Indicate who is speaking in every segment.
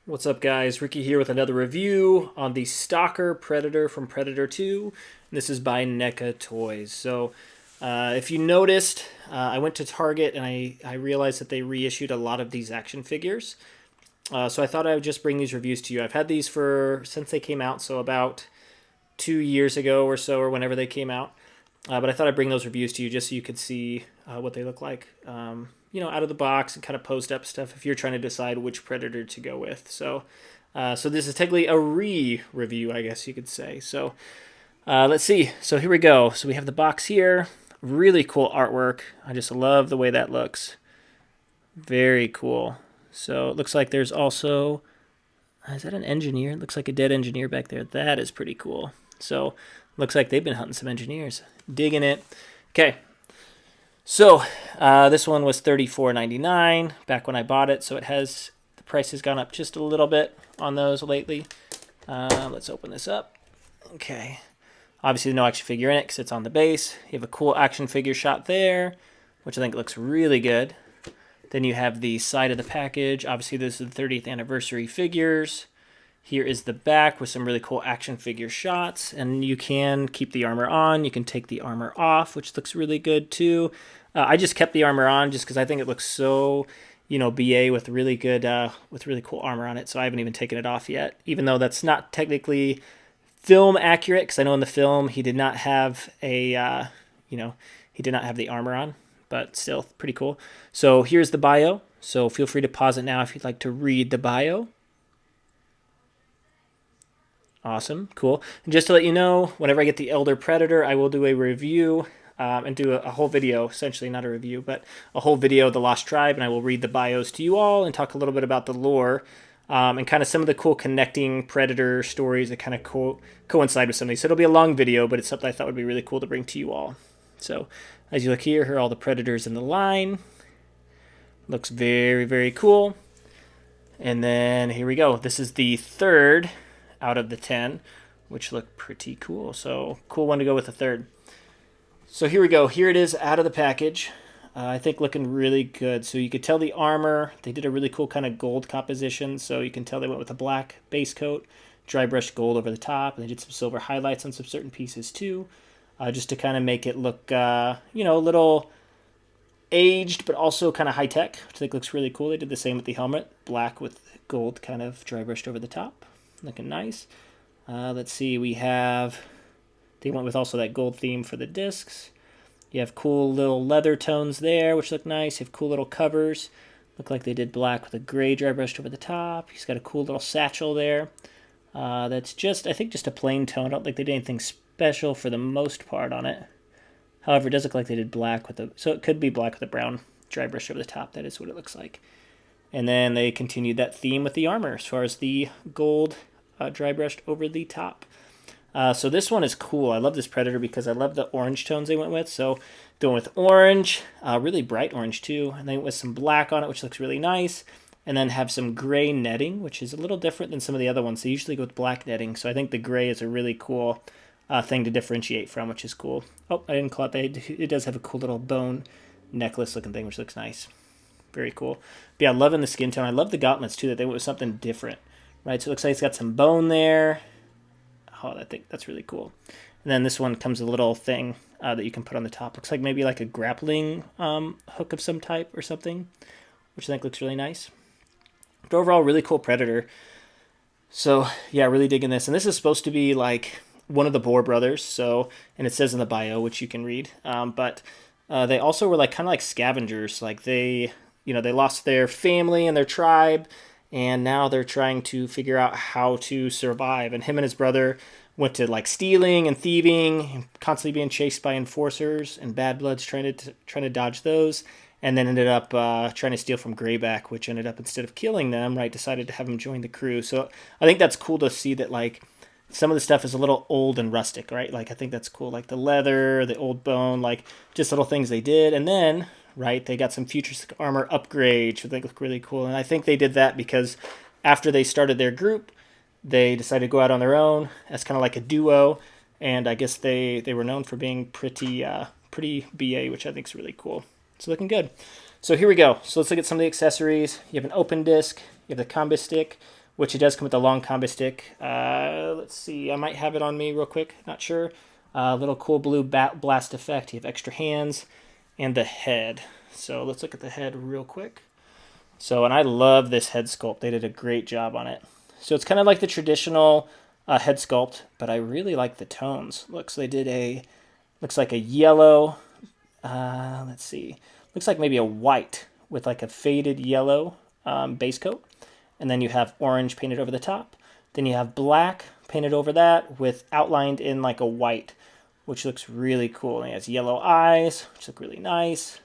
Speaker 1: What's up, guys? Ricky here with another review on the Stalker Predator from Predator 2. This is by Neca Toys. If you noticed, I went to Target and I realized that they reissued a lot of these action figures. So I thought I would just bring these reviews to you. I've had these since they came out, so about 2 years ago or so, or whenever they came out. But I thought I'd bring those reviews to you just so you could see what they look like, out of the box and kind of post up stuff if you're trying to decide which Predator to go with. So this is technically a re-review, I guess you could say. Let's see. So here we go. So we have the box here. Really cool artwork. I just love the way that looks. Very cool. So it looks like there's also, is that an engineer? It looks like a dead engineer back there. That is pretty cool. So looks like they've been hunting some engineers. Digging it. Okay. So this one was $34.99 back when I bought it. So the price has gone up just a little bit on those lately. Let's open this up. Okay. Obviously no action figure in it because it's on the base. You have a cool action figure shot there, which I think looks really good. Then you have the side of the package. Obviously this is the 30th anniversary figures. Here is the back with some really cool action figure shots, and you can keep the armor on. You can take the armor off, which looks really good too. I just kept the armor on just because I think it looks so, BA with really good, with really cool armor on it. So I haven't even taken it off yet, even though that's not technically film accurate. Because I know in the film he did not have he did not have the armor on, but still pretty cool. So here's the bio. So feel free to pause it now if you'd like to read the bio. Awesome, cool. And just to let you know, whenever I get the Elder Predator, I will do a review and do a whole video, essentially not a review, but a whole video of the Lost Tribe, and I will read the bios to you all and talk a little bit about the lore and kind of some of the cool connecting Predator stories that kind of coincide with some of these. So it'll be a long video, but it's something I thought would be really cool to bring to you all. So as you look here are all the Predators in the line. Looks very, very cool. And then here we go. This is the third out of the 10, which look pretty cool. So cool one to go with the third. So here we go. Here it is out of the package. I think looking really good. So you could tell the armor, they did a really cool kind of gold composition. So you can tell they went with a black base coat, dry brushed gold over the top, and they did some silver highlights on some certain pieces too, just to kind of make it look, a little aged, but also kind of high tech, which I think looks really cool. They did the same with the helmet, black with gold kind of dry brushed over the top. Looking nice. Let's see, they went with also that gold theme for the discs. You have cool little leather tones there, which look nice. You have cool little covers. Look like they did black with a gray dry brushed over the top. He's got a cool little satchel there. That's I think just a plain tone. I don't think they did anything special for the most part on it. However, it does look like they did black so it could be black with a brown dry brush over the top. That is what it looks like. And then they continued that theme with the armor as far as the gold dry brushed over the top. So this one is cool. I love this Predator because I love the orange tones they went with. So they went with orange, really bright orange too, and they went with some black on it, which looks really nice. And then have some gray netting, which is a little different than some of the other ones. They usually go with black netting, so I think the gray is a really cool thing to differentiate from, which is cool. Oh, I didn't call it that. It does have a cool little bone necklace looking thing, which looks nice. Very cool. But yeah, loving the skin tone. I love the gauntlets too, that they went with something different. Right, so it looks like it's got some bone there. Oh, I think that's really cool. And then this one comes a little thing that you can put on the top. Looks like maybe like a grappling hook of some type or something, which I think looks really nice. But overall, really cool Predator. So yeah, really digging this. And this is supposed to be like one of the Bohr brothers. So, and it says in the bio, which you can read. But they also were like kind of like scavengers. Like they lost their family and their tribe, and now they're trying to figure out how to survive. And him and his brother went to like stealing and thieving, and constantly being chased by enforcers and bad bloods trying to dodge those, and then ended up trying to steal from Greyback, which ended up, instead of killing them, right, decided to have him join the crew. So I think that's cool to see that like some of the stuff is a little old and rustic, right? Like I think that's cool, like the leather, the old bone, like just little things they did. And then right, they got some futuristic armor upgrades, which I think look really cool. And I think they did that because after they started their group, they decided to go out on their own as kind of like a duo. And I guess they were known for being pretty BA, which I think is really cool. It's looking good. So here we go. So let's look at some of the accessories. You have an open disc. You have the combo stick, which it does come with a long combo stick. Let's see, I might have it on me real quick, not sure. Little cool blue blast effect. You have extra hands and the head. So let's look at the head real quick. So, and I love this head sculpt. They did a great job on it. So it's kind of like the traditional head sculpt, but I really like the tones. Looks like a yellow, let's see, looks like maybe a white with like a faded yellow base coat. And then you have orange painted over the top. Then you have black painted over that with outlined in like a white, which looks really cool. And it has yellow eyes, which look really nice.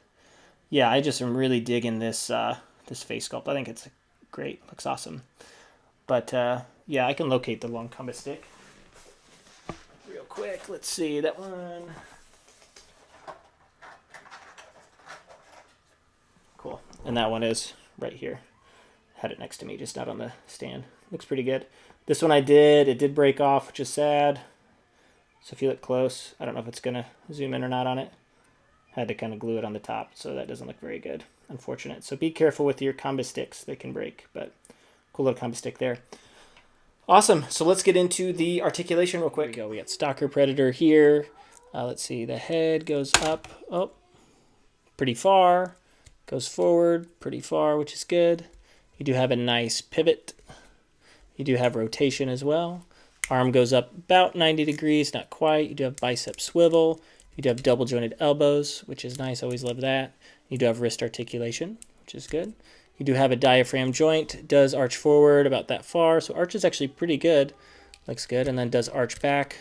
Speaker 1: Yeah, I just am really digging this this face sculpt. I think it's great. Looks awesome. But yeah, I can locate the long combo stick real quick. Let's see that one. Cool. And that one is right here. Had it next to me, just not on the stand. Looks pretty good. This one it did break off, which is sad. So if you look close, I don't know if it's gonna zoom in or not on it. Had to kind of glue it on the top, so that doesn't look very good. Unfortunate. So be careful with your combo sticks. They can break, but cool little combo stick there. Awesome. So let's get into the articulation real quick. We got Stalker Predator here. Let's see. The head goes up, pretty far. Goes forward pretty far, which is good. You do have a nice pivot. You do have rotation as well. Arm goes up about 90 degrees, not quite. You do have bicep swivel. You do have double jointed elbows, which is nice. Always love that. You do have wrist articulation, which is good. You do have a diaphragm joint. It does arch forward about that far. So arch is actually pretty good. Looks good. And then does arch back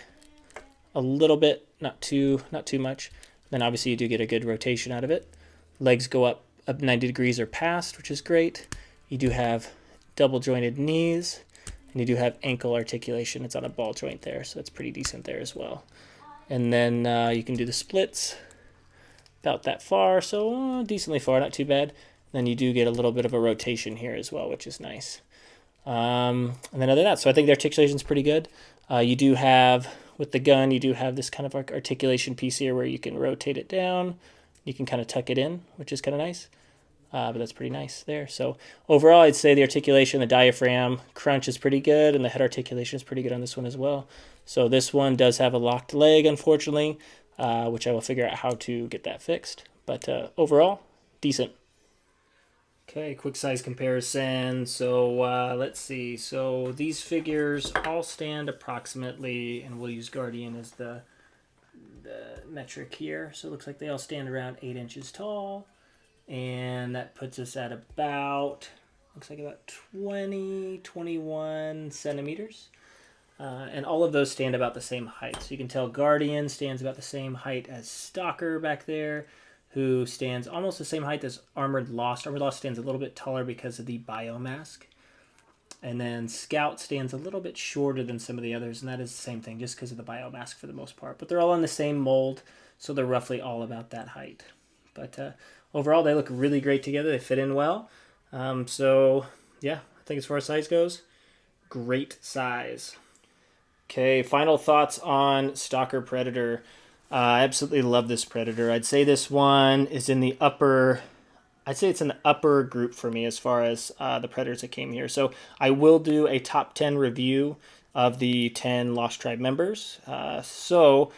Speaker 1: a little bit, not too much. Then obviously you do get a good rotation out of it. Legs go up 90 degrees or past, which is great. You do have double jointed knees. And you do have ankle articulation. It's on a ball joint there, so it's pretty decent there as well. And then you can do the splits about that far, so decently far, not too bad. Then you do get a little bit of a rotation here as well, which is nice. And then other than that, so I think the articulation is pretty good. You do have, with the gun, you do have this kind of articulation piece here where you can rotate it down. You can kind of tuck it in, which is kind of nice. But that's pretty nice there. So overall, I'd say the articulation, the diaphragm crunch is pretty good, and the head articulation is pretty good on this one as well. So this one does have a locked leg, unfortunately, which I will figure out how to get that fixed. But overall, decent. Okay, quick size comparison. So let's see. So these figures all stand approximately, and we'll use Guardian as the metric here. So it looks like they all stand around 8 inches tall. And that puts us at about, looks like about 21 centimeters. And all of those stand about the same height. So you can tell Guardian stands about the same height as Stalker back there, who stands almost the same height as Armored Lost. Armored Lost stands a little bit taller because of the biomask. And then Scout stands a little bit shorter than some of the others, and that is the same thing, just because of the biomask for the most part. But they're all in the same mold, so they're roughly all about that height. But overall, they look really great together. They fit in well. So, yeah, I think as far as size goes, great size. Okay, final thoughts on Stalker Predator. I absolutely love this Predator. I'd say this one is in the upper... I'd say it's in the upper group for me as far as the Predators that came here. So I will do a top 10 review of the 10 Lost Tribe members. So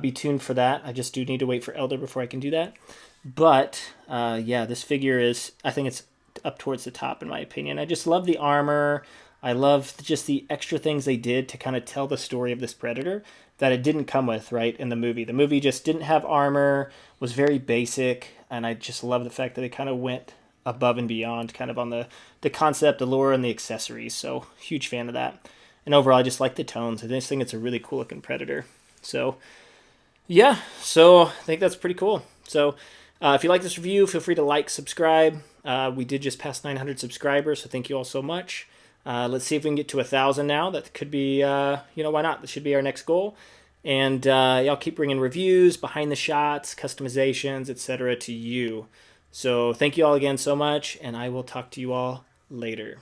Speaker 1: be tuned for that. I just do need to wait for Elder before I can do that. But, yeah, this figure is, I think it's up towards the top in my opinion. I just love the armor. I love just the extra things they did to kind of tell the story of this Predator that it didn't come with, right, in the movie. The movie just didn't have armor, was very basic, and I just love the fact that they kind of went above and beyond kind of on the concept, the lore, and the accessories. So, huge fan of that. And overall, I just like the tones. I just think it's a really cool looking Predator. So, yeah, so I think that's pretty cool. So, if you like this review, feel free to like, subscribe. We did just pass 900 subscribers, so thank you all so much. Let's see if we can get to 1,000 now. That could be, why not? That should be our next goal. And y'all keep bringing reviews, behind the shots, customizations, etc. to you. So thank you all again so much, and I will talk to you all later.